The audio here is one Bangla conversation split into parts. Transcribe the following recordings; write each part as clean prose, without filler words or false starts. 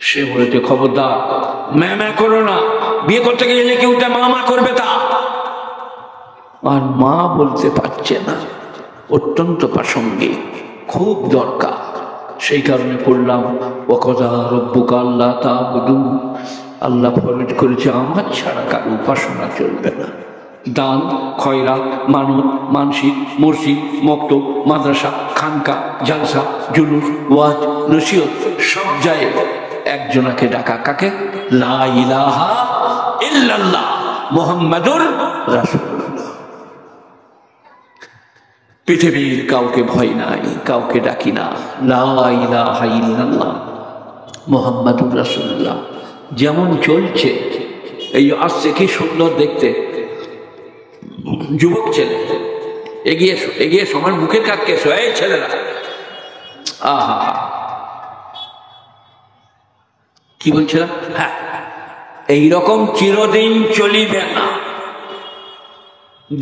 সে বলেছে খবরদার ম্যামা করো না, বিয়ে করতে গেলে কেউ মা করবে তা। আর মা বলতে পারছে না, অত্যন্ত প্রাসঙ্গিক, খুব দরকার। সেই কারণে পড়লাম ওয়াকাযা রাব্বুকা আল্লা তা'বুদু, আল্লাহ ফরজ করেছে আমার ছাড়া কারো উপাসনা চলবে না। দান, খয়রাত, মানত, মানসিক, মসজিদ, মক্তব, মাদ্রাসা, খানকা, জালসা, জুলুস, ওয়াজ, নসিহত সব যায় একজনাকে ডাকা। কাকে? লা ইলাহা ইল্লাল্লাহ মুহাম্মাদুর রাসূলুল্লাহ। পৃথিবীর কাউকে ভয় নাই, কাউকে ডাকি না, লা ইলাহা ইল্লাল্লাহ মুহাম্মাদুর রাসূলুল্লাহ। যেমন চলছে এই আসছে, কি সুন্দর দেখতে। যুবক ছেলে এগিয়ে এসো, এগিয়ে এসো, আমার মুখের কাছে এসো, এই ছেলেরা। আহা, কি বলছিলাম? হ্যাঁ, এইরকম চিরদিন চলিবে না।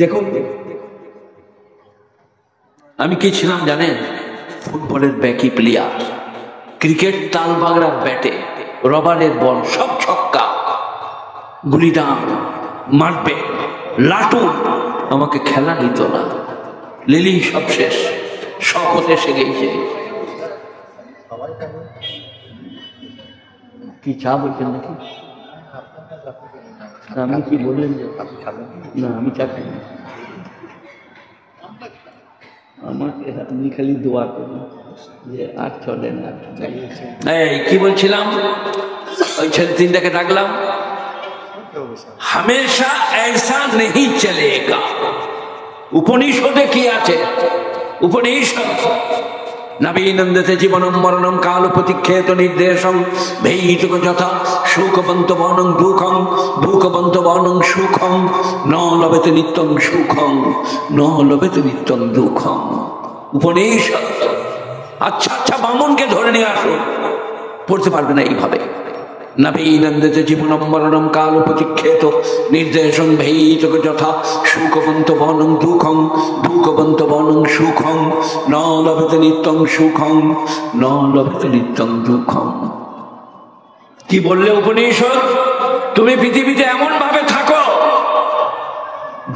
দেখুন আমি কি ছিলাম জানেন? ফুটবলের ব্যাকি প্লেয়ার, ক্রিকেট তাল বাগড়ার ব্যাটে, রবারের বল সব ছক্কা, গুলিদান মারবে, লাটু। আমাকে খেলা নিত না, লিলি সব শেষ, শপথ এসে গেছে। কি চা বলছেন নাকি? আমি কি বললেন যে না আমি চা খাই না, আমাকে আপনি খালি দোয়া করুন যে আর চলে না। এই কি বলছিলাম? ওই ছেলে তিনটাকে ডাকলাম, हमेशा ऐसा नहीं चलेगा। उपनिषदे কি আছে? उपनिषद नवीनंदते जीवनम मरणम काल प्रतिक्षेत निर्देशम भैतुक यथा सुखबंत वनम दुखम दुखबंत वनम सुखम न लभते नित्यं सुखम न लभते नित्यं दुखम। उपनिषद। अच्छा अच्छा बामनকে ধরে নিয়ে আসো, পড়তে পারবে না এইভাবে। नवीनंदते जीवनम मरणम काल प्रतिक्षेत निर्देशम भैतुक यथा सुखबंत वनम दुखम दुखबंत वनम सुखम न लभते नित्यं सुखम न लभते नित्यं दुखम। কি বললে উপনিষদ? তুমি পৃথিবীতে এমন ভাবে থাকো,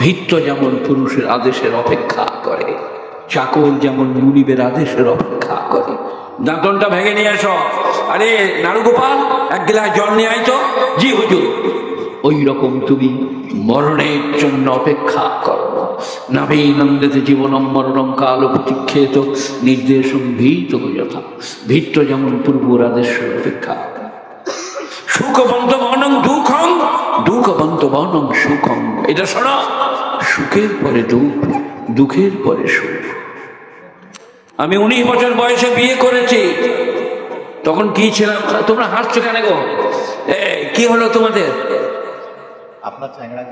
ভিত্ত যেমন পুরুষের আদেশের অপেক্ষা করে, চাকর যেমন মুনিবের আদেশের অপেক্ষা করে। দাঁতনটা ভেঙে নিয়ে এসো। আরে নারুগোপাল, এক গ্লাস জল নিয়ে আইতো। জি হুজুর। ওই রকম তুমি মরণের জন্য অপেক্ষা করো। নবীনন্দতে জীবনম মরণম কাল প্রতীক্ষেত নির্দেশম ভীত যথা। ভিত্ত যেমন পূর্বর আদেশের অপেক্ষা। সুখবন্ত বনং দুঃখং দুঃখবন্ত বনং সুখং। এটা শোনো, সুখের পরে দুঃখ, দুঃখের পরে সুখ। আমি 19 বছর বয়সে বিয়ে করেছি। তখন কি ছিলাম? তোমরা হাসছো কেন গো? কি হলো তোমাদের? আপনার চ্যাংড়া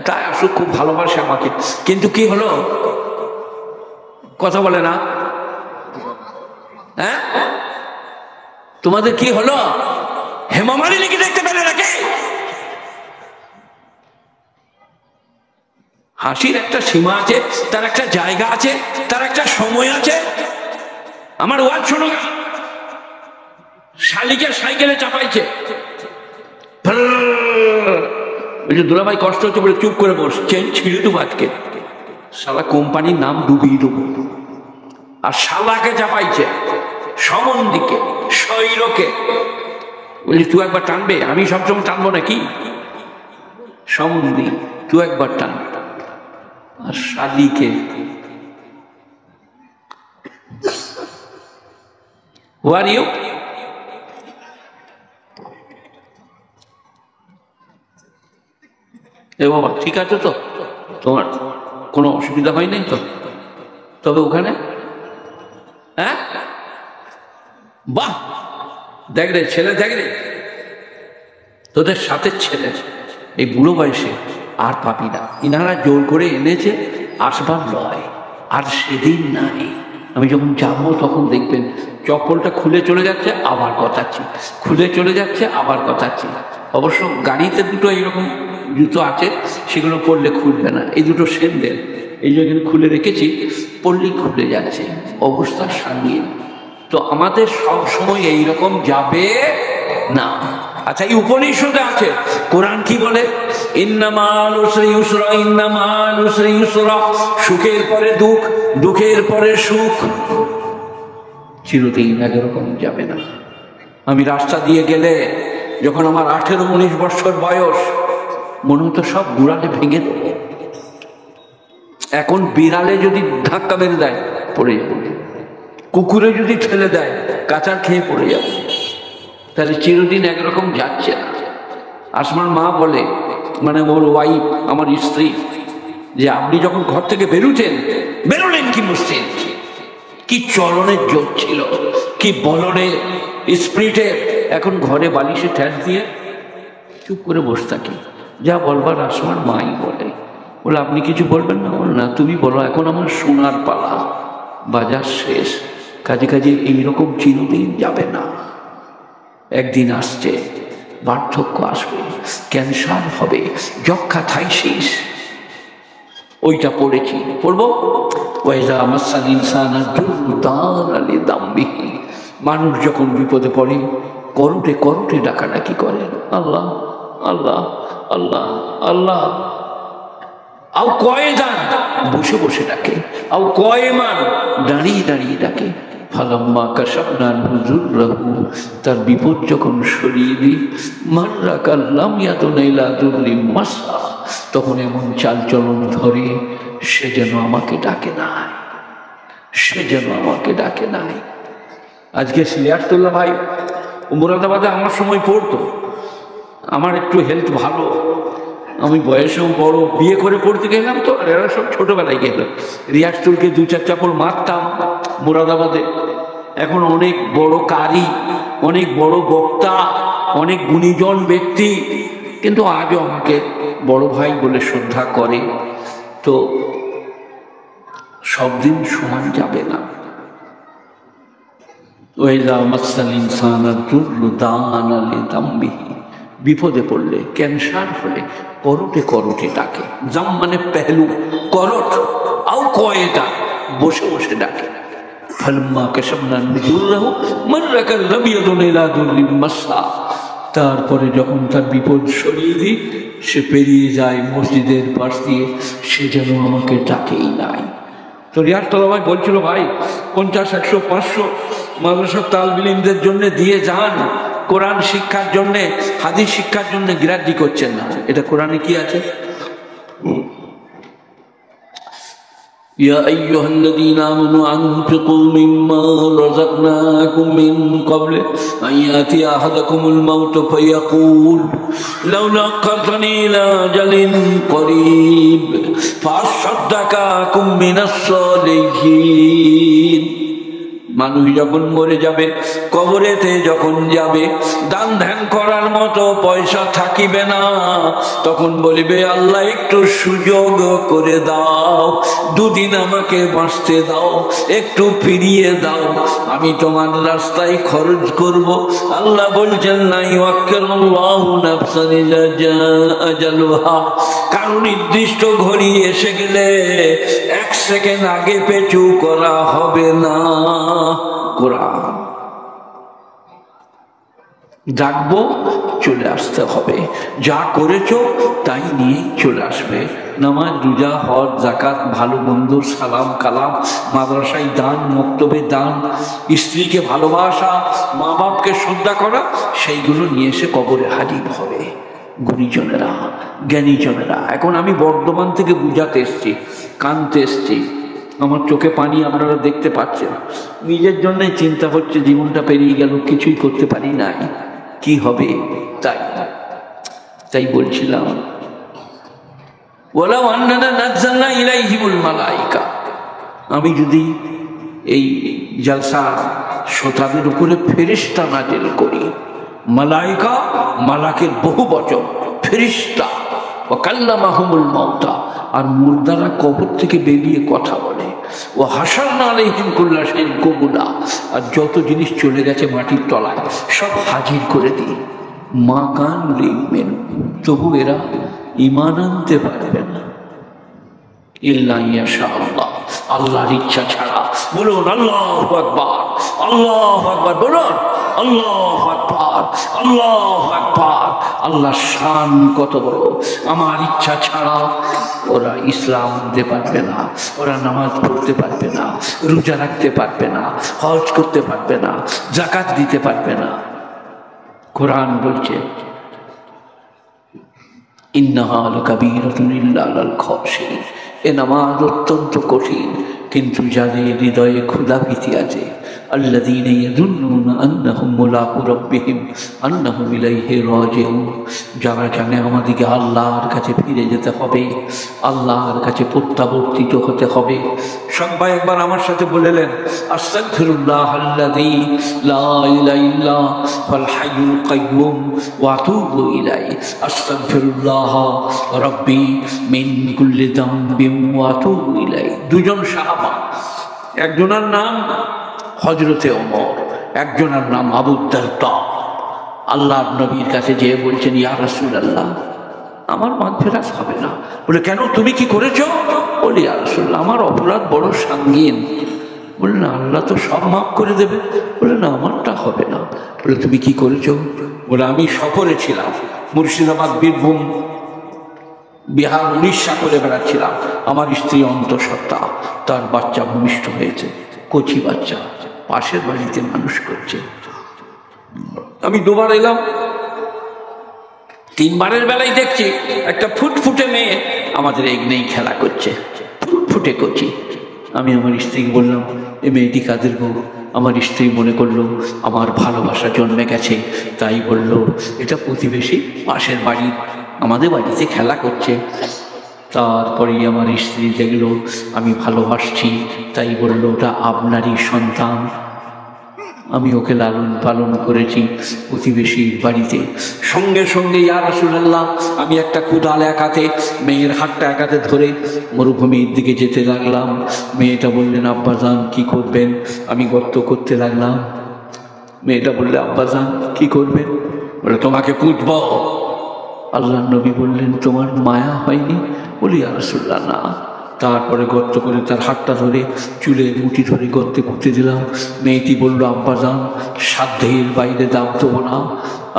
তাই আসুক, খুব ভালোবাসে আমাকে, কিন্তু কি হলো কথা বলে না। হ্যাঁ, তোমাদের কি হলো? হেমা মালিনী কি দেখতে পেলে নাকি? হাসির একটা সীমা আছে, তার একটা জায়গা আছে, তার একটা সময় আছে। আমার ওয়াজ শোনো, শালিকে সাইকেলে চাপাইছে, দুলাভাই কষ্ট হচ্ছে বলে চুপ করে বস, চেন ছিঁড়ে দেবো আজকে, শালা কোম্পানির নাম ডুবিয়ে দেবো। আর শালাকে চাপাইছে সমন্দিকে, শৈলকে, বলছি তুই একবার টানবে, আমি সবসময় টানবো নাকি? সমন্দি তুই একবার টান। আর শালিকে Who are you? এ বাবা ঠিক আছে তো, তোমার কোনো অসুবিধা হয় নাই তো? তবে ওখানে হ্যাঁ, বাহ, দেখ রে ছেলে, দেখ রে তোদের সাথে ছেলে এই বুড়ো বয়সে আর পাবি না। ইনারা জোর করে এনেছে, আসবার নয়। আর সেদিন নাই, আমি যখন যাবো তখন দেখবেন চপ্পলটা খুলে চলে যাচ্ছে, আবার কথাচ্ছি, খুলে চলে যাচ্ছে, আবার কথাচ্ছি। অবশ্য গাড়িতে দুটো এইরকম জুতো আছে, সেগুলো পরলে খুলবে না। এই দুটো স্যান্ডেল এই যে এখানে খুলে রেখেছি, পরলেই খুলে যাচ্ছে, অবস্থা সামনে। তো আমাদের সব সময় এইরকম যাবে না। আচ্ছা, এই উপনিষদে আছে, কোরআন কি বলে? ইন্নামাল উসরি ইউসরা, ইন্নামাল উসরি ইউসরা। সুখের পরে দুঃখ, দুঃখের পরে সুখ, চিরদিন একরকম যাবে না। আমি রাস্তা দিয়ে গেলে যখন আমার 18-19 বছর বয়স, মনে হতো সব গুড়ালে ভেঙে দেবো। এখন বিড়ালে যদি ধাক্কা মেরে দেয় পড়ে যাবো, কুকুরে যদি ঠেলে দেয় কাঁচার খেয়ে পড়ে যাবো। তাহলে চিরদিন একরকম যাচ্ছে না। আসমার মা বলে, মানে ওর ওয়াইফ, আমার স্ত্রী, যে আপনি যখন ঘর থেকে বেরোলেন কি মুশকিল, কি চলনের জোর ছিল, কি বলনের স্পিরিটে। এখন ঘরে বালিশে ঠ্যাস দিয়ে চুপ করে বসে থাকি, যা বলবার আসমার মাই বলে। বলে আপনি কিছু বলবেন না? বল না, তুমি বলো, এখন আমার সোনার পালা, বাজার শেষ, কাজে কাজে এইরকম চিরদিন যাবে না। একদিন আসছে, বার্ধক্য আসবে, ক্যান্সার হবে, যক্ষা থাইসিস। ওইটা পড়েছি, পড়বো। মানুষ যখন বিপদে পড়ে করোটে করোটে ডাকাডাকি করে, আল্লাহ আল্লাহ আল্লাহ আল্লাহ। আও কয়ে যান, বসে বসে ডাকে। আও কয়ে মান, দাঁড়িয়ে দাঁড়িয়ে ডাকে। ফালাম্মা কাশাফনা যুররাহু, তার বিপদ যখন সরিয়ে দিই, মাররা কাল্লাম ইয়াতুনা ইলা দুররিম মাসা, তখন এমন চাল চলন ধরে, সে যেন আমাকে ডাকে নাই, সে যেন আমাকে ডাকে নাই। আজকে সিরাজতুল্লাহ ভাই মুরাদাবাদে আমার সময় পড়তো। আমার একটু হেলথ ভালো, আমি বয়সেও বড়, বিয়ে করে পড়তে গেলাম তো, আর এরা সব ছোটবেলায় গেল। রিয়াজতুলকে 2-4 চাপড় মারতাম মুরাদাবাদে। এখন অনেক বড় কারি, অনেক বড় বক্তা, অনেক গুণীজন ব্যক্তি, কিন্তু আজও আমাকে বড় ভাই বলে শ্রদ্ধা করে। তো সব দিন সমান যাবে না। বিপদে পড়লে, ক্যান্সার হলে করোটে করোটে ডাকে। জাম মানে পেহলু, করট, আও কয়েটা, বসে বসে ডাকে। তারপরে যখন তার বিপদ সরিয়ে দিই, সে পেরিয়ে যায় মসজিদের পাশ দিয়ে, সে যেন আমাকে ডাকেই নাই। তো রিয়াজতলা ভাই বলছিল, ভাই 50, 100, 500 মাদ্রাসার তালবিল ইলমদের জন্য দিয়ে যান, কোরআন শিক্ষার জন্যে, হাদিস শিক্ষার জন্য গ্রাহ্য করছেন না। এটা কোরআনে কি আছে? يا أيها الذين آمنوا أنفقوا مما رزقناكم من قبل أن يأتي أحدكم الموت فيقول لولا أخرتني إلى أجل قريب فأصدق وأكن من الصالحين। মানুষ যখন মরে যাবে, কবরেতে যখন যাবে, দান ধ্যান করার মতো পয়সা থাকিবে না, তখন বলিবে, আল্লাহ একটু সুযোগ করে দাও, 2 দিন আমাকে বাঁচতে দাও, একটু ফিরিয়ে দাও, আমি তোমার রাস্তায় খরচ করব। আল্লাহ বলছেন, না ইউআক্কিরুল্লাহু নাফসান ইযা জাআ আজালুহা, কারণ নির্দিষ্ট ঘড়ি এসে গেলে 1 সেকেন্ড আগে পেছু করা হবে না। কোরআন ডাকবো, চলে আসতে হবে, যা করেছো তাই নিয়ে চলে আসবে। নামাজ, রোজা, হজ, যাকাত, ভালো মন্দ, সালাম কালাম, মাদ্রাসায় দান, মক্তবে দান, স্ত্রীকে ভালোবাসা, মা বাপকে শ্রদ্ধা করা, সেইগুলো নিয়ে এসে কবরে হাজির হবে গুণীজনেরা, জ্ঞানীজনেরা। এখন আমি বর্ধমান থেকে বুঝাতে এসছি, কানতে এসছি, আমার চোখে পানি আপনারা দেখতে পাচ্ছেন। নিজের জন্যই চিন্তা হচ্ছে, জীবনটা পেরিয়ে গেল, কিছুই করতে পারি নাই, কি হবে। তাই বলছিলাম, ওয়ালাউ আন্নানা নাযালনা ইলাইহিমুল মালাইকা, আমি যদি এই জলসা শ্রোতাদের উপরে ফেরেশতা নাযিল করি, মালাইকা মালাকের বহু বচন, ফেরেশতা, ওয়া কাল্লামাহুমুল মাউতা, আর মুর্দারা কবর থেকে বেরিয়ে কথা বলে, ও হাসারনা আলাইহিম কুল্লা শাইইন কুবুলা, আর যত জিনিস চলে গেছে মাটির তলায় সব হাজির করে দিই। মা কান লিমেন, তবু এরা ঈমান আনতে পারবে না, ইল্লা ইয়াশা আল্লাহ, আল্লাহর ইচ্ছা ছাড়া। বলুন আল্লাহু আকবার, আল্লাহু আকবার, বলুন আল্লাহু আকবার, আল্লাহু আকবার। আল্লাহর শান কত বড়। আমার ইচ্ছা ছাড়া ওরা ইসলাম দিতে পারবে না, ওরা নামাজ পড়তে পারবে না, রোজা রাখতে পারবে না, হজ করতে পারবে না, যাকাত দিতে পারবে না। কোরআন বলছে ইন্নাহা লাকাবীরাতুন ইল্লা আলাল খাশিঈন, এ নামাজ অত্যন্ত কঠিন, কিন্তু যাদের হৃদয়ে ক্ষুধাভীতি আছে, আল্লাযীনা ইয়াযুন্নুনা আন্নাহুম মুলাকু রাব্বিহিম আন্নাহুম ইলাইহি রাজিউন, যারা জানে আমাদেরকে আল্লাহর কাছে ফিরে যেতে হবে, আল্লাহর কাছে প্রত্যাবর্তিত হতে হবে। সবাই একবার আমার সাথে বললেন আস্তাগফিরুল্লাহ আল্লাযী লা ইলাহা ইল্লা হুয়াল হাইয়ুল কাইয়্যুম ওয়া আতুবু ইলাইহি, আস্তাগফিরুল্লাহ রাব্বি মিন কুল্লি যামবিন ওয়া আতুবু ইলাইহি। দুজন সাহাবা, একজনের নাম হযরতে ওমর, একজনের নাম আবু দারদা। আল্লাহর নবীর কাছে যেয়ে বলছেন ইয়া রাসূলুল্লাহ, আমার মাগফিরাত হবে না। বলে কেন, তুমি কি করেছো? বলি ইয়া রাসূলুল্লাহ, আমার অপরাধ বড় সঙ্গীন। বলে না, আল্লাহ তো সব মাফ করে দেবে। বলে না, আমারটা হবে না। বলে তুমি কি করেছো? বলে আমি সফরে ছিলাম, মুর্শিদাবাদ, বীরভূম, বিহার, উড়িষ্যা করে বেড়াচ্ছিলাম। আমার স্ত্রী অন্তঃসত্ত্বা, তার বাচ্চা ভূমিষ্ঠ হয়েছে, কচি বাচ্চা, পাশের বাড়িতে মানুষ করছে। আমি দুবার এলাম, তিনবারের বেলায় দেখছি একটা ফুটফুটে মেয়ে আমাদের এগনেই খেলা করছে, ফুটফুটে কচি। আমি আমার স্ত্রীকে বললাম, এ মেয়েটি কাদের গো? আমার স্ত্রী মনে করলো আমার ভালোবাসা জন্মে গেছে, তাই বলল এটা প্রতিবেশী, পাশের বাড়ি, আমাদের বাড়িতে খেলা করছে। তারপরেই আমার স্ত্রী দেখলো আমি ভালোবাসছি, তাই বলল ওটা আপনারই সন্তান। আমি ওকে লালন পালন করেছি প্রতিবেশীর বাড়িতে। সঙ্গে সঙ্গে ইয়া রাসূলুল্লাহ, আমি একটা কুদাল একাতে, মেয়ের হাতটা একাতে ধরে মরুভূমির দিকে যেতে লাগলাম। মেয়েটা বললেন আব্বাজান কি করবেন? আমি গর্ত করতে লাগলাম। মেয়েটা বললে আব্বাজান কি করবেন? বলে তোমাকে পুঁতব। আল্লাহ নবী বললেন তোমার মায়া হয়নি? বলি ইয়া রাসূলুল্লাহ না। তারপরে গর্ত করে তার হাতটা ধরে চুলের মুঠি ধরে গর্তে পুঁতে দিলাম। মেয়েটি বলল আব্বাজান, সাধ্যের বাইরে দাম দেবো না,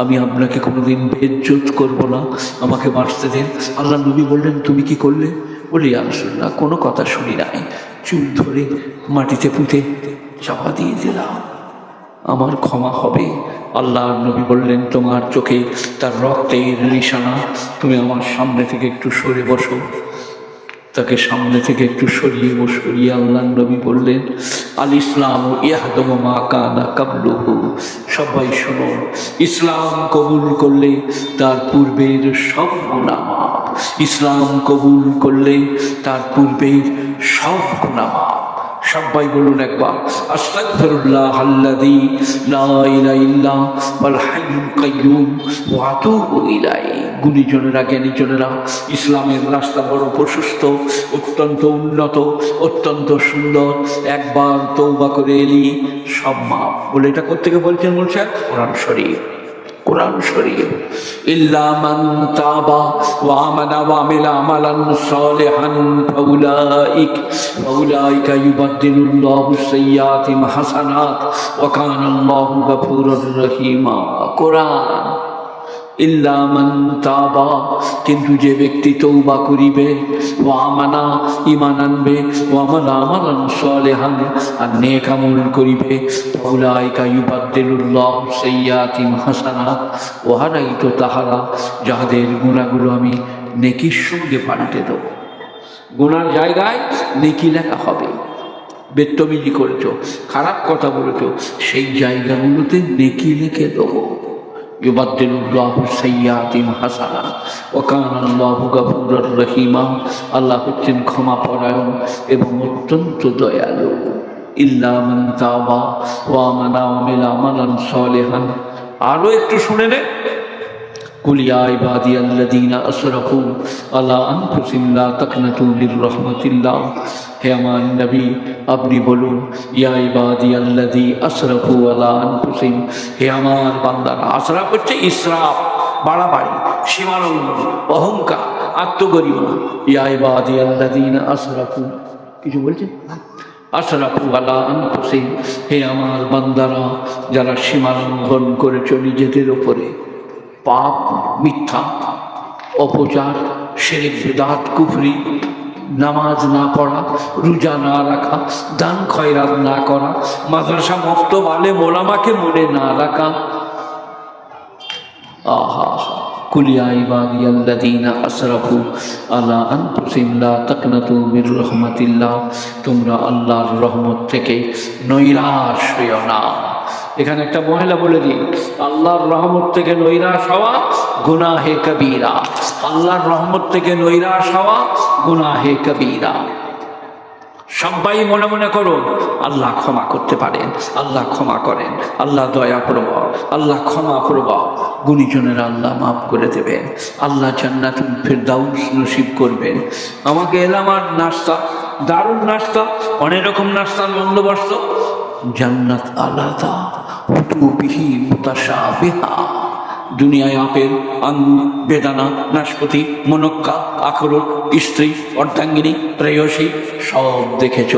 আমি আপনাকে কোনোদিন বেজ্জত করবো না, আমাকে বাঁচতে দেন। আল্লাহ নবী বললেন তুমি কি করলে? বলি ইয়া রাসূলুল্লাহ কোনো কথা শুনি নাই, চুল ধরে মাটিতে পুঁতে চাপা দিয়ে দিলাম, আমার ক্ষমা হবে। আল্লাহ নবী বললেন তোমার চোখে তার রক্তের নিশানা, তুমি আমার সামনে থেকে একটু সরে বসো। তাকে সামনে থেকে একটু সরিয়ে বসিয়ে আল্লাহ নবী বললেন আল ইসলাম ইয়াহদমু মা কানা কাবলুহু। সবাই শোনো, ইসলাম কবুল করলে তার পূর্বের সব গুনাহ মাফ। ইসলাম কবুল করলে তার পূর্বের সব গুনাহ মাফ। সবাই বলুন একবার আস্তাগফিরুল্লাহ আল্লাযী লা ইলাহা ইল্লা হুয়াল হাইয়ুল কাইয়্যুম ওয়া আতুবু ইলাইহি। গুণীজনেরা, জ্ঞানীজনেরা, ইসলামের রাস্তা বড় প্রশস্ত, অত্যন্ত উন্নত, অত্যন্ত সুন্দর। একবার তওবা করে এলি সব মাপ। বলে এটা কোত্থেকে বলছেন? বলছেন কোরআন শরীফ। কোরআন শরীফ ইল্লা মান তাবা ওয়া আমানা ওয়া আমিলা আমালান সালিহান ফাউলাইকা ইউবাদদিলুল্লাহু সাইয়্যাতিহিম হাসানাত ওয়া কানাল্লাহু গফুরুর রহিমা। কোরআন ইল্লা মান তাবা, কিন্তু যে ব্যক্তি তওবা করিবে, ওয়া আমানা ঈমান আনবে, ওয়া আমালা আমালান সালিহান আর নেক আমল করিবে, ফাউলাইকা ইউবাদদিলুল্লাহু সাইয়্যাতিহিম হাসানাত, ওহারাই তো তাহারা যাদের গুনাহগুলো আমি নেকির সঙ্গে পাল্টে দেব। গুনার জায়গায় নেকি লেখা হবে। বেত্তমিজি করেছো, খারাপ কথা বলেছো, সেই জায়গাগুলোতে নেকি লিখে দেবো। ইউবাদদিলুল্লাহু সাইয়্যাতিহিম হাসানাত ওয়া কানাল্লাহু গফুরুর রহিমা। আল্লাহ হচ্ছেন ক্ষমা পরায়ণ এবং অত্যন্ত দয়ালু। ইল্লা মান তাবা ওয়া আমানা ওয়া আমিলা আমালান সালিহান। আরো একটু শুনে নে, কুল ইয়া ইবাদিয়াল্লাযীনা আসরাফু আলা আনফুসিহিম লা তাকনাতু মির রাহমাতিল্লাহ। হে আমার নবী আপনি বলুন ইয়া ইবাদিয়াল্লাযী আসরাফু আলা আনফুসিহিম, হে আমার বান্দারা। আসরাফ হচ্ছে ইসরাফ, বাড়াবাড়ি, সীমালঙ্ঘন, অহংকার, আত্মগরিমা। ইয়া ইবাদিয়াল্লাযীনা আসরাফু কিছু বলছেন? আসরাফু আলা আনফুসিহিম, হে আমার বান্দারা যারা সীমা লঙ্ঘন করেছ নিজেদের ওপরে, পাপ, মিথ্যা, অপচার, শিরক, বিদআত, কুফরি, নামাজ না পড়া, রোজা না রাখা, দান খয়রাত না করা, মাদ্রাসা মক্তব আলেম ওলামাকে মনে না রাখা। আহা, কুল ইয়া ইবাদিয়াল্লাযীনা আসরাফু আলা আনফুসিহিম লা তাকনাতু মির রাহমাতিল্লাহ, তোমরা আল্লাহর রহমত থেকে নৈরাশ হইও না। এখানে একটা মহিলা বলে দিই, আল্লাহর রহমত থেকে নৈরাশ হওয়া গুনাহে কবীরা। আল্লাহর রহমত থেকে নৈরাশ হওয়া গুনাহে কবীরা। সবাই মনে মনে করো আল্লাহ ক্ষমা করতে পারেন, আল্লাহ ক্ষমা করেন, আল্লাহ দয়া প্রবল, আল্লাহ ক্ষমা প্রবল। গুণীজনের আল্লাহ মাফ করে দেবেন, আল্লাহ জান্নাতুল ফিরদাউস নসিব করবেন। আমাকে এলাম আর নাস্তা, দারুণ নাস্তা, অনেক রকম নাস্তার বন্দোবস্ত। জান্নাত আলাদা, হুতুবিহি মুতাশাবিহা। দুনিয়ায় আপেল, আঙ্গুর, বেদানা, নাশপাতি, মুনক্কা, আখরোট, স্ত্রী, অর্ধাঙ্গিনী, প্রেয়সী সব দেখেছ,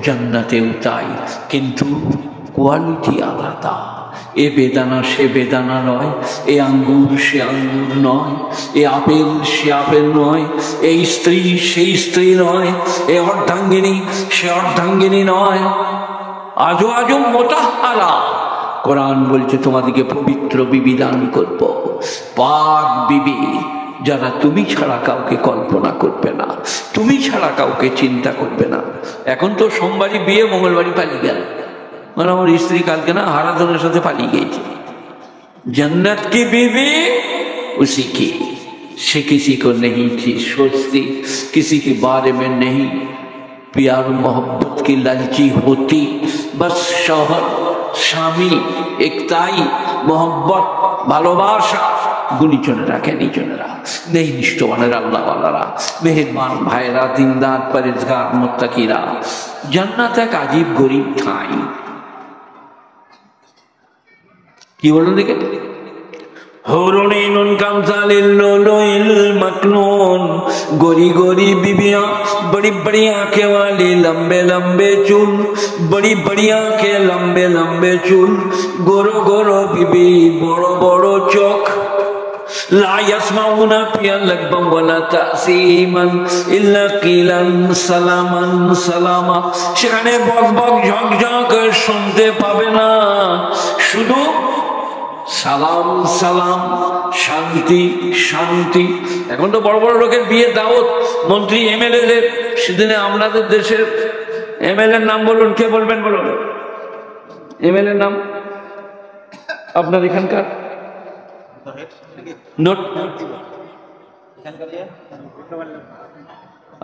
জান্নাতেও তাই, কিন্তু কোয়ালিটি আলাদা। এ বেদানা সে বেদানা নয়, এ আঙ্গুর সে আঙ্গুর নয়, এ আপেল সে আপেল নয়, এই স্ত্রী সেই স্ত্রী নয়, এ অর্ধাঙ্গিনী সে অর্ধাঙ্গিনী নয়। আজো আজো মোতাহারা। কোরআন বলছে তোমাদেরকে পবিত্র বিবি দান করব, পাক বিবি, যারা তুমি ছাড়া কাউকে কল্পনা করবে না, তুমি ছাড়া কাউকে চিন্তা করবে না। এখন তো সোমবারই বিয়ে, মঙ্গলবারই পালিয়ে গেল, মানে আমার স্ত্রী কালকে না হারাধনের সাথে পালিয়ে গিয়েছে। जन्नत की बीवी उसी की, से किसी को नहीं थी सोचती, किसी के बारे में नहीं प्यार मोहब्बत की लालची होती, बस शौहर স্বামী একতাই মোহব্বত ভালোবাসা। গুণীজনেরা জ্ঞানীজনেরা নেই নিষ্ঠবানের আল্লাহওয়ালারা, মেহেরবান ভাইরা, দিনদার পরেজগার মুত্তাকিরা। জান্নাত এক আজীব গরিব ঠাঁই। কি বলুন দেখে, हुरुन कमसालिल लुलुइल मखनून, गोरी गोरी बीबियां, बड़ी बड़ी आंखें वाली, लंबे लंबे चूल, बड़ी बड़ी आंखें, लंबे लंबे चूल, गोरो गोरो बीबी, बड़ो बड़ो चोख। ला यस्माउना फिया लगबम वला तासीमन इल्ला कीलन सलामन सलामा। সেখানে বক বক ঝক ঝক শুনতে পাবে না, শুধু সালাম সালাম, শান্তি শান্তি। এখন তো বড় বড় লোকের বিয়ে দাওয়াত, মন্ত্রী এমএলএদের। সেদিনে আপনাদের দেশের এমএলএর নাম বলুন, কে বলবেন বলুন এমএলএর নাম আপনার এখানকার? নোট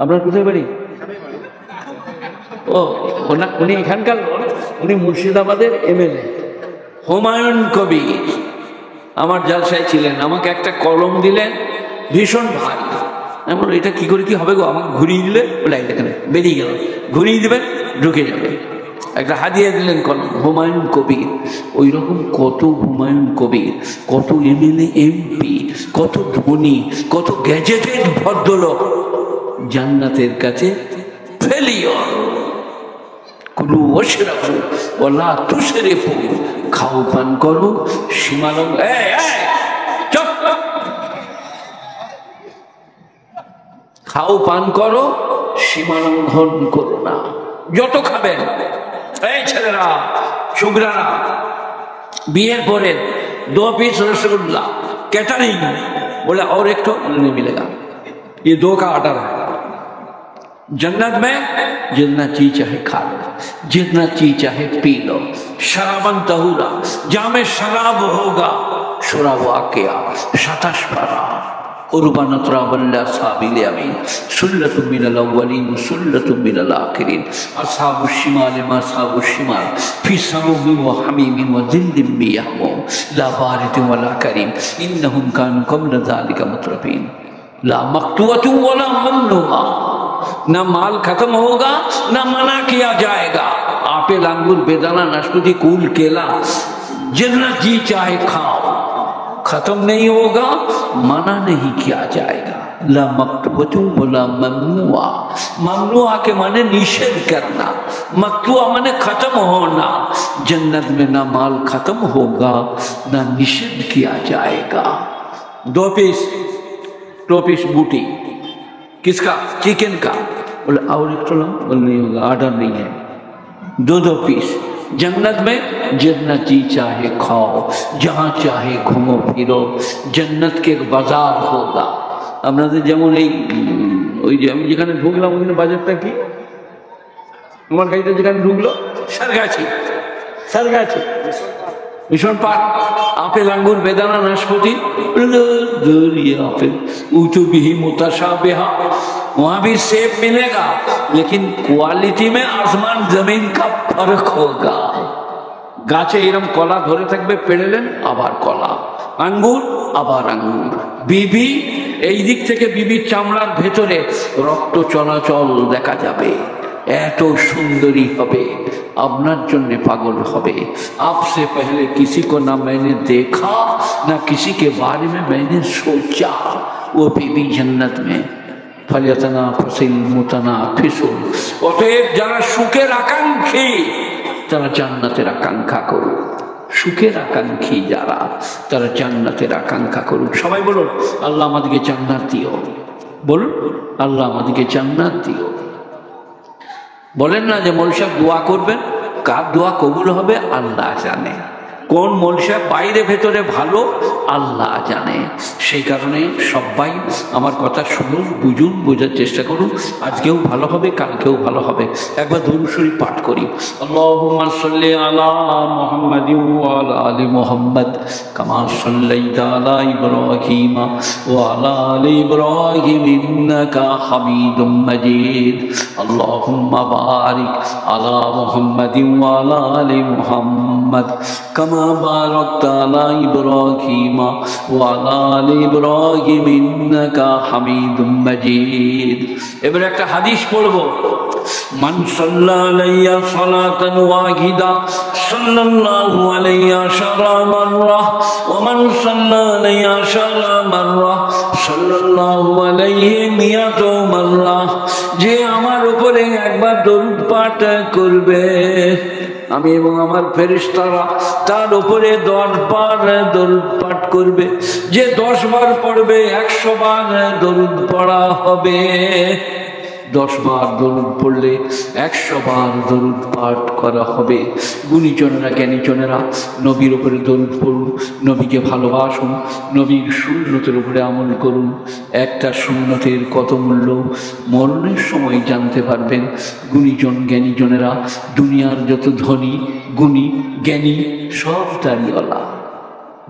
আপনার কোথায় বাড়ি? ও উনি এখানকার, উনি মুর্শিদাবাদের এমএলএ হুমায়ুন কবির। আমার জালসায় ছিলেন, আমাকে একটা কলম দিলেন, ভীষণ ভারী। এমন এটা কি করে কি হবে গো, আমাকে ঘুরিয়ে দিলে বলে এখানে বেরিয়ে গেল, ঘুরিয়ে দিবেন ঢুকে যাবে। একটা হাদিয়া দিলেন কলম, হুমায়ুন কবির। ওই রকম কত হুমায়ুন কবির, কত এমএলএ এমপি, কত ধনী, কত গ্যাজেটেড ভদ্রলোক জান্নাতের কাছে ফেলিওর। কুলু ওয়াশরাবু ওয়ালা তুসরিফু, খাও পান করো সীমালঙ্ঘন। চুপ, খাও পান করো সীমালঙ্ঘন করো না। যত খাবেন। এই ছেলেরা ছোকরারা, বিয়ের পরে 2 पीस रसगुल्ला कैटरिंग, बोला और एक तो नहीं मिलेगा, ये 2 का ऑर्डर है। जन्नत में जितना चीज चाहे खा लो, जितना चीज चाहे पी लो। शराबन तहुरा, जहाँ में शराब होगा शराब वाकया 27 पारा। उर्बान तराबल्ला साबिल अमीन, सुल्लतुम मिनल अव्वलीन सुल्लतुम मिनल आखिरीन। अस्हाबुश शिमाल मा अस्हाबुश शिमाल फी समुमिन व हमीमिन व जिल्लिम बियहमूम ला बारिदिन व ला करीम इन्नहुम कानू क़ब्ल ज़ालिका मुतरफीन ला मक़तूअतुन व ला ममनूआ। ना माल खत्म होगा, ना मना किया जाएगा। आपेल, अंगूर, बेदाना, नाशपाती, कूल, केला, जितना जी चाहे खाओ, खत्म नहीं होगा, मना नहीं किया जाएगा। ला मकतूबतु वला ममनुआ, ममनुआ के माने निषेध करना, मकतूआ माने खत्म होना। जन्नत में ना माल खत्म होगा ना निषेध किया जाएगा। 2 पीस बूटी, किसका? चिकन का। बोले और एक बोले नहीं होगा, ऑर्डर नहीं है। 2 पीस। जन्नत में जितना जी चाहे खाओ, जहाँ चाहे घूमो फिरो, जन्नत के एक बाजार होगा। আপনাদের যেমন এই ওই যে আমি যেখানে ঢুকলাম ওখানে বাজারটা কি, আমার গাড়িটা যেখানে ঢুকলো সারগাছি मिशन पार्क, आपेल अंगूर बेदाना नाशपाती आपेल ऊँचू भी मुताशाबिहा, वहां भी सेब मिलेगा लेकिन क्वालिटी में आसमान जमीन का फर्क होगा। गाचे एरम कला धरे থাকবে পেড়েলেন আবার কলা, আঙ্গুর আবার আঙ্গুর। বিবি এই দিক থেকে বিবির চামড়ার ভেতরে রক্ত চলাচল দেখা যাবে, এত সুন্দরী হবে, আপনার জন্য পাগল হবে। आपसे पहले किसी को ना मैंने देखा ना किसी के बारे में मैंने सोचा, वो बीबी जन्नत में। फलियतनाफिसिल मुतनाफिसुन, অতএব যারা সুখের আকাঙ্ক্ষী তারা জান্নাতের আকাঙ্ক্ষা করুক। সুখের আকাঙ্ক্ষী যারা তারা জান্নাতের আকাঙ্ক্ষা করুক। সবাই বলুন আল্লাহ আমাদেরকে জান্নাত দিও, বলুন আল্লাহ আমাদেরকে জান্নাত দিও। বলেন না যে মৌল সাহেব দোয়া করবেন, কার দোয়া কবুল হবে আল্লাহ জানে, কোন মৌল সাহেব বাইরে ভেতরে ভালো আল্লাহ জানে। সেই কারণে সবাই আমার কথা শুনুন, বুঝুন, বোঝার চেষ্টা করুন। আজকেও ভালো হবে, কালকেও ভালো হবে। একবার দুরূদ শরীফ পাঠ করি। আল্লাহুম্মা সাল্লি আলা মুহাম্মাদিন ওয়া আলা আলি মুহাম্মাদ কামা সাল্লাইতা আলা ইব্রাহিম ওয়া আলা আলি ইব্রাহিম ইন্নাকা হামিদুম মাজিদ। আল্লাহুম্মা বারিক আলা মুহাম্মাদিন ওয়া আলা আলি মুহাম্মাদ কামা বারাকতা আলা ইব্রাহিম ওয়া আলা আলি ইব্রাহিম ইন্নাকা হামিদুম মাজিদ। এবারে একটা হাদিস পড়বো। মান সাল্লা আলাইয়া সালাতান ওয়াহিদা সাল্লাল্লাহু আলাইহি আশারা মাররা ওয়া মান সাল্লা আলাইয়া আশারা মাররা সাল্লাল্লাহু আলাইহি মিয়াতু মাররা। যে আমার উপরে একবার দরুদ পাঠ করবে, আমি এবং আমার ফেরেশতারা তার উপরে 10 বার দরুদ পাঠ করবে। যে 10 বার পড়বে 100 বার দরুদ পড়া হবে। 10 বার দরুদ পড়লে 100 বার দরুদ পাঠ করা হবে। গুণীজনেরা, জ্ঞানীজনেরা নবীর উপরে দরুদ পড়ুন, নবীকে ভালোবাসুন, নবীর সুন্নতের উপরে আমল করুন। একটা সুন্নতের কত মূল্য মরণের সময় জানতে পারবেন। গুণীজন, জ্ঞানীজনেরা, দুনিয়ার যত ধনী, গুণী, জ্ঞানী সব দাড়িওয়ালা।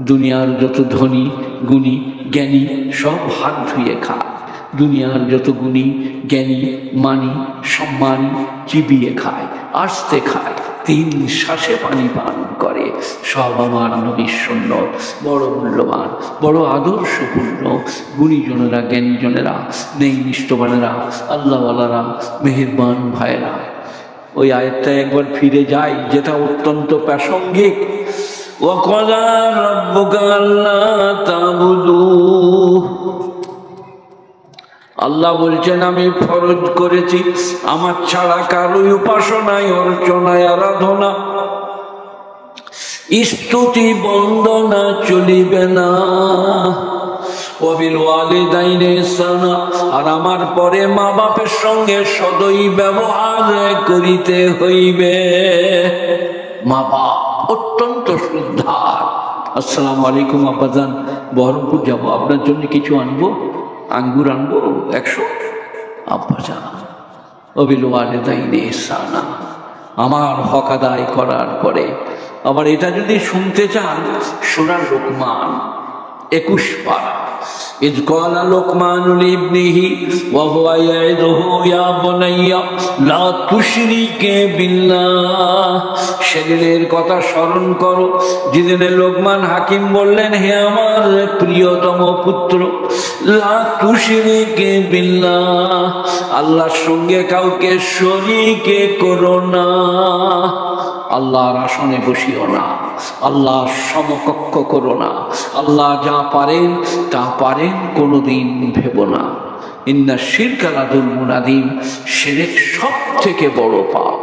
দুনিয়ার যত ধনী, গুণী, জ্ঞানী সব হাত ধুয়ে খায়। দুনিয়ার যত গুণী, জ্ঞানী, মানি, সম্মানী চিবিয়ে খায়, আস্তে খায়, 3 শ্বাসে পানি পান করে। সব আমার নবীর সুন্নত, বড় মূল্যবান, বড় আদর্শপূর্ণ। গুণীজনেরা, জ্ঞানীজনেরা, নেই নিষ্ঠবানেরা, আল্লাহওয়ালারা, মেহেরবান ভাইরা, ওই আয়াতটা একবার ফিরে যাই, যেটা অত্যন্ত প্রাসঙ্গিক। ওয়াকাযা রাব্বুকা আল্লা তা'বুদু, আল্লাহ বলছেন আমি ফরজ করেছি আমার ছাড়া কারোই উপাসনায়, অর্চনায়, আরাধনা, স্তুতি, বন্দনা চলিবে না। ওয়াবিল ওয়ালিদাইনি ইহসানা, আর আমার পরে মা বাপের সঙ্গে সদয় ব্যবহার করিতে হইবে। মা বাপ অত্যন্ত শ্রদ্ধার। আসসালামু আলাইকুম আব্বাজান, বহরমপুর যাবো, আপনার জন্য কিছু আনবো, আঙ্গুর আনবো 100। আব্বাজান ওয়াবিল ওয়ালিদাইনি ইহসানা, আমার হক আদায় করার পরে। আবার এটা যদি শুনতে চান, সূরা লোকমান 21 পারা। إذ قال لقمان لابنه وهو يعظه يا بني لا تشرك بالله সেদিনের কথা স্মরণ করো যেদিনে লোকমান হাকিম বললেন হে আমার প্রিয়তম পুত্র লা তুশরিক বিল্লাহ আল্লাহর সঙ্গে কাউকে শরীক করো না আল্লাহর আসনে বসিও না আল্লাহ সমকক্ষ করো না আল্লাহ যা পারেন তা পারেন কোনোদিন ভেবো না ইন্না শিরকা লাযুলমুন আযীম শিরক সবথেকে বড় পাপ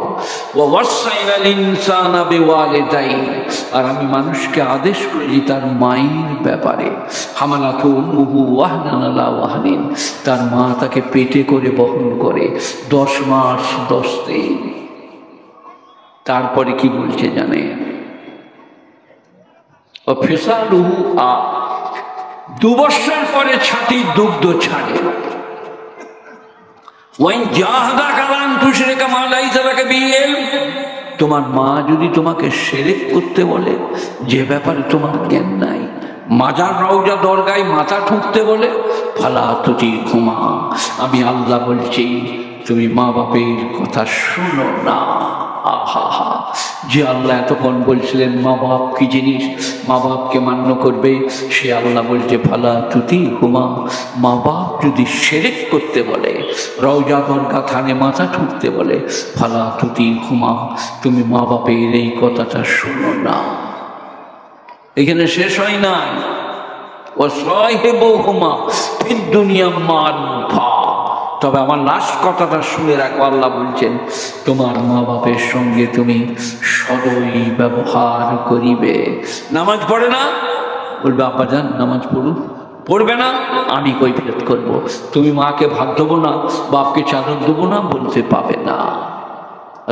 ওয়া ওয়াসাইনাল ইনসানা বিওয়ালিদাইহি আর আমি মানুষকে আদেশ করেছি তার মায়ের ব্যাপারে হামালাতু উম্মুহু ওয়াহনান আলা ওয়াহনিন তার মা তাকে পেটে করে বহন করে 10 মাস 10 দিন তারপরে কি বলছে জানে ও ফিসালুহু 2 বছর পরে ছাতি দুগ্ধ ছাড়ে ওয়াইন জাহাদাকা আন তুশরিকা মা লাইসা লাকা বিহি ইলম তোমার মা যদি তোমাকে শিরক করতে বলে যে ব্যাপারে তোমার জ্ঞান নাই মাজার রওজা দরগায় মাথা ঠুকতে বলে ফালা তুতিহুমা আমি আল্লাহ বলছি তুমি মা বাপের কথা শোনো না আহা যে আল্লাহ এতক্ষণ বলছিলেন মা বাপ কি জিনিস মা বাপকে মান্য করবে সে আল্লাহ বলছে ফালা তুতিহুমা মা বাপ যদি শিরক করতে বলে রওজা দরগা থানে মাথা ঠুকতে বলে ফালা তুতিহুমা তুমি মা বাপের এই কথাটা শোনো না এখানে শেষ হয় না ও সাহিবুহুমা ফিদ দুনিয়া মারুফা তবে আমার লাস্ট কথাটা শুনে রাখো আল্লাহ বলছেন তোমার মা বাপের সঙ্গে তুমি সদয় ব্যবহার করিবে নামাজ পড়ে না বলবে আব্বা যান নামাজ পড়ুন পড়বে না আমি কৈফিয়ত করব তুমি মাকে ভাত দেবো না বাপকে চাদর দেবো না বলতে পাবে না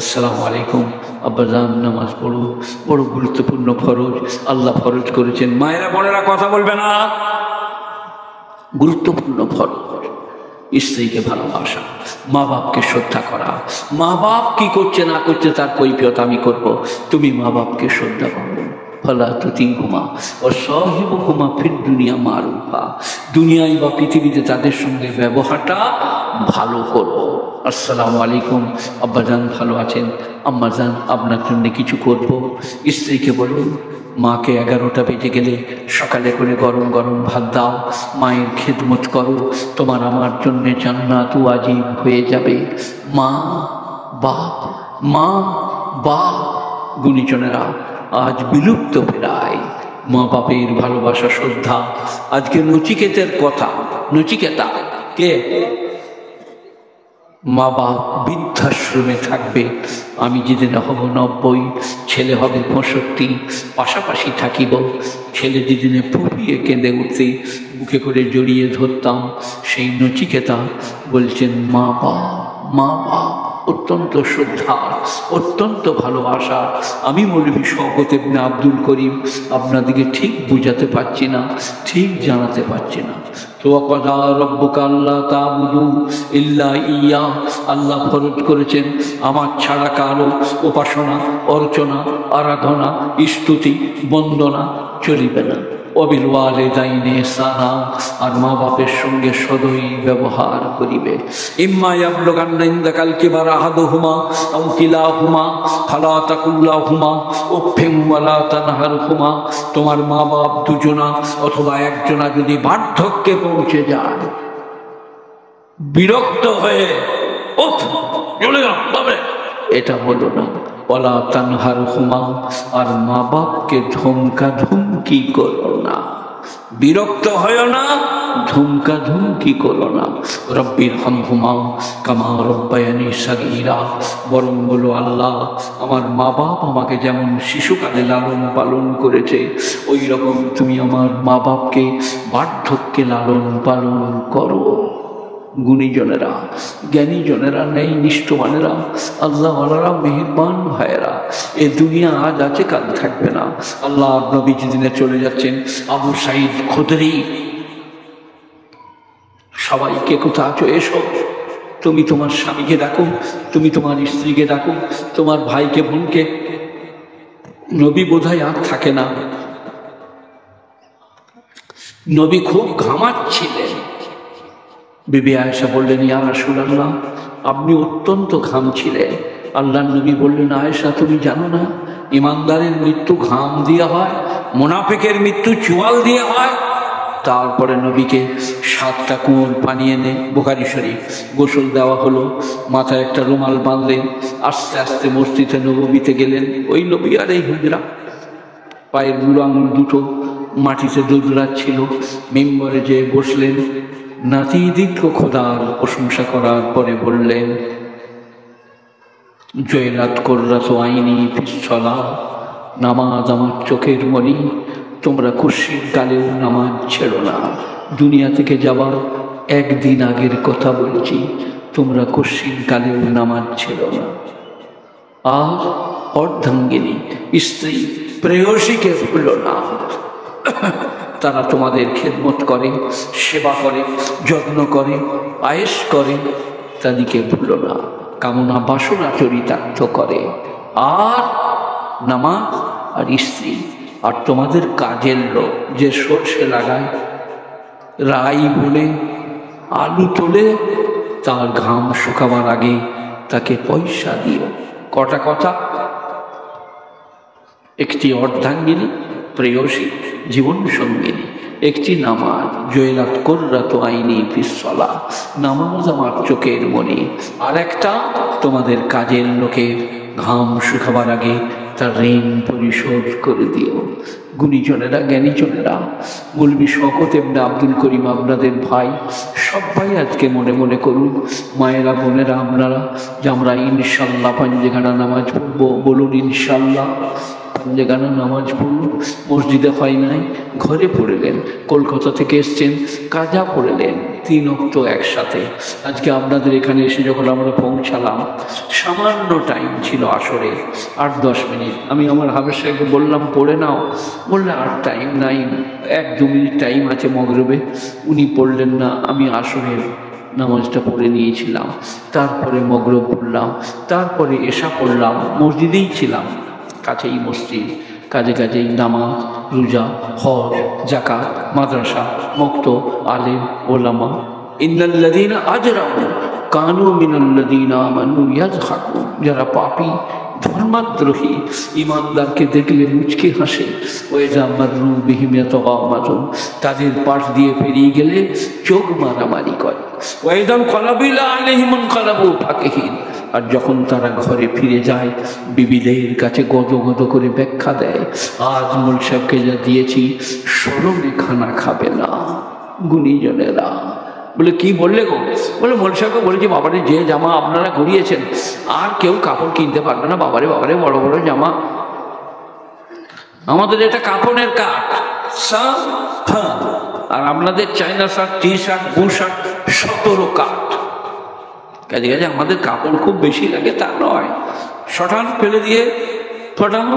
আসসালামু আলাইকুম আব্বাজান নামাজ পড়ো বড় গুরুত্বপূর্ণ ফরজ আল্লাহ ফরজ করেছেন মায়েরা বোনেরা কথা বলবে না গুরুত্বপূর্ণ ফরজ স্ত্রীকে ভালোবাসা মা বাপকে শ্রদ্ধা করা মা বাপ কি করছে না করছে তার কৈফিয়ত আমি করব তুমি মা বাপকে শ্রদ্ধা করো ফালা তুতিহুমা ও সাহিবুহুমা ফিদ দুনিয়া মারুফা দুনিয়ায় বা পৃথিবীতে তাদের সঙ্গে ব্যবহারটা ভালো করো আসসালামু আলাইকুম আব্বাজান ভালো আছেন আম্মাজান আপনার জন্য কিছু করব স্ত্রীকে বলুন মাকে 11টা বেজে গেলে সকালে করে গরম গরম ভাত দাও মায়ের খেদমত করো তোমার আমার জন্য জান্নাত ওয়াজিব হয়ে যাবে মা বাপ গুণীজনেরা আজ বিলুপ্ত প্রায় মা বাপের ভালোবাসা শ্রদ্ধা আজকে নচিকেতের কথা নচিকেতা কে মা বাপ বৃদ্ধাশ্রমে থাকবে আমি যেদিন হব 90 ছেলে হবে 65 পাশাপাশি থাকিব ছেলে যেদিনে ফুপিয়ে কেঁদে উঠতে বুকে করে জড়িয়ে ধরতাম সেই নচিকেতা বলছেন মা বাপ অত্যন্ত শ্রদ্ধা অত্যন্ত ভালোবাসা আমি মৌলভী শওকত ইবনে আব্দুল করিম আপনাদেরকে ঠিক বুঝাতে পারছি না ঠিক জানাতে পারছি না তো ওয়াকাযা রাব্বুকা আল্লা তা'বুদু ইল্লা ইয়্যা আল্লাহ ফরজ করেছেন আমার ছাড়া কারো উপাসনা অর্চনা আরাধনা স্তুতি বন্দনা চলিবে না ওয়াবিল ওয়ালিদাইনি ইহসানা আর মা বাপের সঙ্গে সদয় ব্যবহার করিবে ইম্মা ইয়াবলুগান্না ইনদাকাল কিবারা আহাদুহুমা আও কিলাহুমা ফালা তাকুল লাহুমা উফফিন ওয়ালা তানহারহুমা তোমার মা বাপ দুজনা অথবা একজনা যদি বার্ধক্যে পৌঁছে যায় বিরক্ত হয়ে উফ চলে যাও তবে এটা হলো না ওয়ালা তানহারহুমা আর মা বাপকে ধমকি করো না বিরক্ত হয় না ধমকি করো না রব্বির হামহুমা কামা রব্বায়ানি সাগীরা বরং বলো আল্লাহ আমার মা বাপ আমাকে যেমন শিশুকালে লালন পালন করেছে ওই রকম তুমি আমার মা বাপকে বার্ধক্যে লালন পালন করো গুণীজনেরা জ্ঞানীজনেরা নেই নিষ্ঠমানেরা আল্লাহওয়ালারা মেহেরবান ভাইয়েরা এ দুনিয়া আজ আছে কাল থাকবে না আল্লাহ নবী যেদিনে চলে যাচ্ছেন আবু সাঈদ খুদরি সবাইকে কোথাও আছো এসো তুমি তোমার স্বামীকে ডাকো তুমি তোমার স্ত্রীকে ডাকো তোমার ভাইকে বোনকে নবী বোধহয় আর থাকে না নবী খুব ঘামাচ্ছিলেন। বিবি আয়েশা বললেন, ইয়া রাসূলুল্লাহ, আপনি অত্যন্ত ঘামছিলেন। আল্লাহর নবী বললেন, আয়েশা তুমি জানো না ইমানদারের মৃত্যু ঘাম দিয়ে হয়, মুনাফিকের মৃত্যু চোয়াল দিয়ে হয়। তারপরে নবীকে 7টা কুয়োর পানি এনে, বুখারী শরীফ, গোসল দেওয়া হলো, মাথায় একটা রুমাল বাঁধলেন, আস্তে আস্তে মসজিদে নববীতে গেলেন। ওই নবী আর এই হুজরা, পায়ের বুড়ো আঙুল দুটো মাটিতে দুধরাচ্ছিল। মিম্বরে যেয়ে বসলেন, নাতি দীর্ঘ খোদার প্রশংসা করার পরে বললেন, জয়লাত কুররাতু আইনি ফিস সালাহ, নামাজ আমার চোখের মণি, তোমরা খুশির কালেও নামাজ ছেড়ো না। দুনিয়া থেকে যাবার একদিন আগের কথা বলছি, তোমরা খুশির কালেও নামাজ ছেড়ো না। আর অর্ধাঙ্গিনী স্ত্রী প্রেয়সীকে ভুলো না, তারা তোমাদের খেদমত করে, সেবা করে, যত্ন করে, আয়েশ করে, তাদেরকে ভুলো না। কামনা বাসনা চরিতার্থ করে। আর নামাজ আর স্ত্রী আর তোমাদের কাজের লোক, যে সর্ষে লাগায়, রাই বলে, আলু তোলে, তার ঘাম শুকাবার আগে তাকে পয়সা দিও। কটা কথা, একটি অর্ধাঙ্গিনী প্রেয়সী জীবন সঙ্গিনী, একটি নামাজ, জয়লাত কুররাতু আইনি ফিস সালাহ, নামাজ আমার চোখের মণি। আর একটা তোমাদের কাজের লোকের ঘাম শুকাবার আগে তার ঋণ পরিশোধ করে দিও। গুণীজনেরা, জ্ঞানীজনেরা, মৌলভী শওকত ইবনে আব্দুল করিম আপনাদের ভাই, সবাই আজকে মনে মনে করুন, মায়েরা বোনেরা আপনারা, যে আমরা ইনশাল্লাহ পাঞ্জেগানা নামাজ পড়বো। বলুন ইনশাল্লাহ পাঞ্জেগানা নামাজ পড়ুন। মসজিদে হয় নাই, ঘরে পড়লেন। কলকাতা থেকে এসছেন, কাজা পড়লেন, 3 ওয়াক্ত একসাথে। আজকে আপনাদের এখানে এসে যখন আমরা পৌঁছালাম, সামান্য টাইম ছিল আসরে, 8-10 মিনিট। আমি আমার হাফেজ সাহেবকে বললাম পড়ে নাও, বললে আর টাইম নাই, 1-2 মিনিট টাইম আছে মগরিবে। উনি পড়লেন না, আমি আসরের নামাজটা পড়ে নিয়েছিলাম। তারপরে মগরিব পড়লাম, তারপরে এশা পড়লাম। মসজিদেই ছিলাম, কাছেই মসজিদ, কাজেই নামাজ, রোজা, হজ, যাকাত, মাদ্রাসা, মুক্ত, আলেম, ওলামা। ইন্নাল্লাযীনা আজরামু কানু মিনাল্লাযীনা আমানু ইয়াযহাকুন, যারা পাপী, ধর্মাদ্রোহী, ইমানদারকে দেখলে মুচকি হাসে। ওয়াইযা মাররু বিহিম ইয়াতাগামাজুন, তাদের পাশ দিয়ে পেরিয়ে গেলে চোখ মারামারি করে। ওয়াইযা ইনকালাবু ইলা আহলিহিম ইনকালাবু ফাকিহিন, আর যখন তারা ঘরে ফিরে যায়, বিবিদের কাছে গদ করে ব্যাখ্যা দেয়, আজ মোল সাহেবকে যা দিয়েছি শরমে খানা খাবে না। গুণীজনেরা বলে, কি বললে গো? বলে, মোল সাহেবকে বলেছি, বাবারে যে জামা আপনারা গড়িয়েছেন আর কেউ কাপড় কিনতে পারবে না। বাবারে বাবারে, বড় বড় জামা, আমাদের এটা কাপড়ের কাঠ, আর আপনাদের চাইনা শার্ট, টি শার্ট, বু শার্ট 17 কাঠ। কাজে আমাদের কাপড় খুব বেশি লাগে তা নয়, শটান ফেলে দিয়ে ফটানো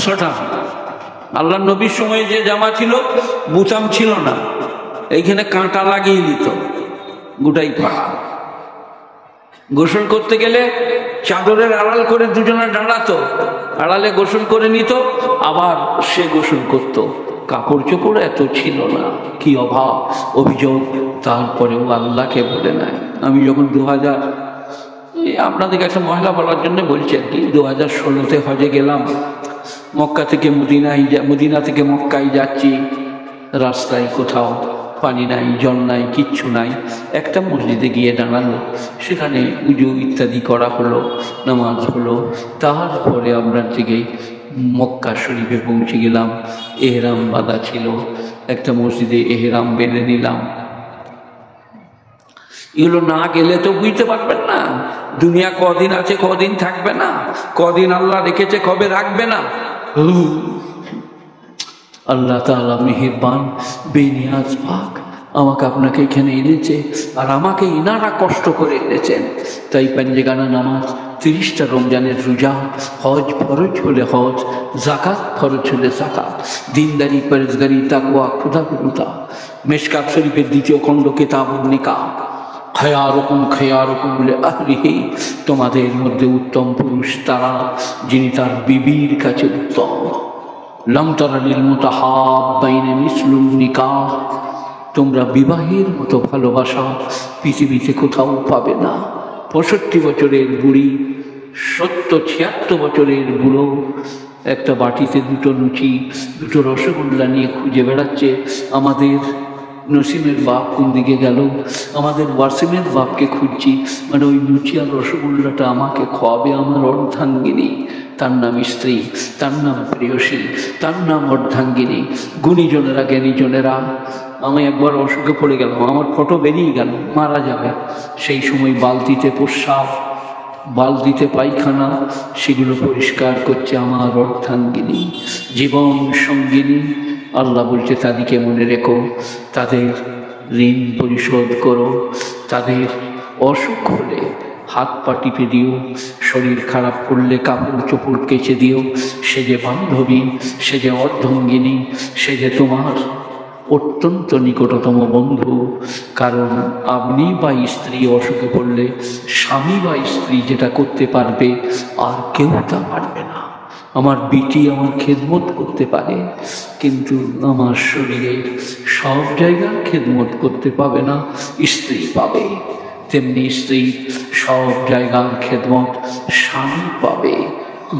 শটান। আল্লাহ নবীর সময় যে জামা ছিল বুতাম ছিল না, এইখানে কাঁটা লাগিয়ে দিত, গোটাই ফাঁকা। গোসল করতে গেলে চাদরের আড়াল করে দুজনে দাঁড়াতো, আড়ালে গোসল করে নিত, আবার সে গোসল করত। কাপড় চোপড় এত ছিল না, কি অভাব, অভিযোগ। তারপরেও আল্লাহকে বলে নাই। আমি যখন 2000, আপনাদের কাছে মহিলা বলার জন্য বলছি আর কি, 2016-তে হজে গেলাম। মক্কা থেকে মদিনা থেকে মক্কায় যাচ্ছি, রাস্তায় কোথাও পানি নাই, জল নাই, কিচ্ছু নাই। একটা মসজিদে গিয়ে দাঁড়ালো, সেখানে উজু ইত্যাদি করা হলো, নামাজ হলো। তারপরে আমরা থেকে মক্কা শরীফে পৌঁছে গেলাম। এহরাম বাঁধা ছিল, একটা মসজিদে এহরাম বেঁধে নিলাম। এগুলো না গেলে তো বুঝতে পারবেন না দুনিয়া কদিন আছে, কদিন থাকবে না, কদিন আল্লাহ রেখেছে, কবে রাখবে না। আল্লাহ তাআলা মেহেরবান, বেনিয়াজ পাক, আমাকে আপনাকে এখানে এনেছে, আর আমাকে ইনারা কষ্ট করে এনেছেন। তাই পাঞ্জেগানা নামাজ, 30টা রমজানের রোজা, হজ ফরজ হলে হজ, জাকাত ফরজ হলে জাকাত, দিনদারি, পরেজগারি, তাকওয়া, খুদাকুরুতা। মিশকাত শরীফের 2য় খণ্ড কিতাবুন নিকাহ, খায়ারুকুম লিআহলিহি, তোমাদের মধ্যে উত্তম পুরুষ তারা যিনি তার বিবির কাছে উত্তম। লাম তারা লিল মুতাহাব্বাইনা মিসলুন নিকাহ, তোমরা বিবাহের মতো ভালোবাসা পৃথিবীতে কোথাও পাবে না। 65 বছরের বুড়ি, 76 বছরের বুড়ো একটা বাটিতে দুটো লুচি, দুটো রসগোল্লা নিয়ে খুঁজে বেড়াচ্ছে। আমাদের নসিমের বাপ কোন দিকে গেল, আমাদের ওয়াসিমের বাপকে খুঁজছি, মানে ওই লুচি আর রসগোল্লাটা আমাকে খাওয়াবে আমার অর্ধাঙ্গিনী। তার নাম স্ত্রী, তার নাম প্রেয়সী, তার নাম অর্ধাঙ্গিনী। গুণীজনেরা, জ্ঞানীজনেরা, আমি একবার অসুখে পড়ে গেলাম, আমার ফটো বেরিয়ে গেল, মারা যাবে। সেই সময় বালতিতে প্রস্রাব, বালতিতে পায়খানা, সেগুলো পরিষ্কার করছে আমার অর্ধাঙ্গিনী, জীবন সঙ্গিনী। আল্লাহ বলছে তাদেরকে মনে রেখো, তাদের ঋণ পরিশোধ করো, তাদের অসুখ হলে হাত পা টিপে দিও, শরীর খারাপ করলে কাপড় চোপড় কেচে দিও। সে যে বান্ধবী, সে যে অর্ধাঙ্গিনী, সে যে তোমার অত্যন্ত নিকটতম বন্ধু। কারণ আপনি বা স্ত্রী অসুখে পড়লে স্বামী বা স্ত্রী যেটা করতে পারবে আর কেউ তা পারবে না। আমার বিটি আমার খেদমত করতে পারে, কিন্তু আমার শরীরের সব জায়গার খেদমত করতে পাবে না, স্ত্রী পাবে। তেমনি স্ত্রী সব জায়গার খেদমত স্বামী পাবে।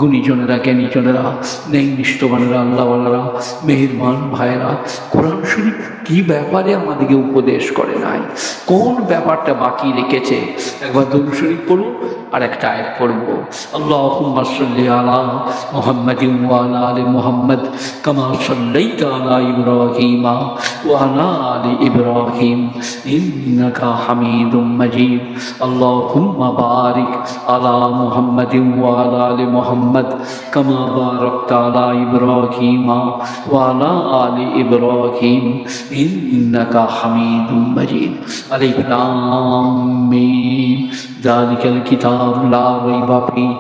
গুণীজনেরা, জ্ঞানীজনেরা, ন্যায়নিষ্ঠবানেরা, আল্লাহওয়ালারা, মেহেরবান ভাইয়েরা, কোরআন শরীফ কী ব্যাপারে আমাদেরকে উপদেশ করে নাই, কোন ব্যাপারটা বাকি রেখেছে, একবার দরুদ শরীফ পড়ুন আর একটা আয়াত পড়ব। আল্লাহুম্মা সাল্লি আলা মুহাম্মাদিন ওয়া আলা আলি মুহাম্মাদ কামা সাল্লাইতা আলা ইব্রাহিমা ওয়া আলা আলি ইব্রাহিম ইন্নাকা হামিদুম মাজিদ। আল্লাহুম্মা বারিক আলা মুহাম্মাদিন ওয়া আলা আলি মুহাম্মাদ কামা বারাকতা আলা ইব্রাহিমা ওয়া আলা আলি ইব্রাহিম ইন্নাকা হামিদুম মাজিদ। আলিফ লাম মিম যালিকাল কিতাবু লা রাইবা ফীহ।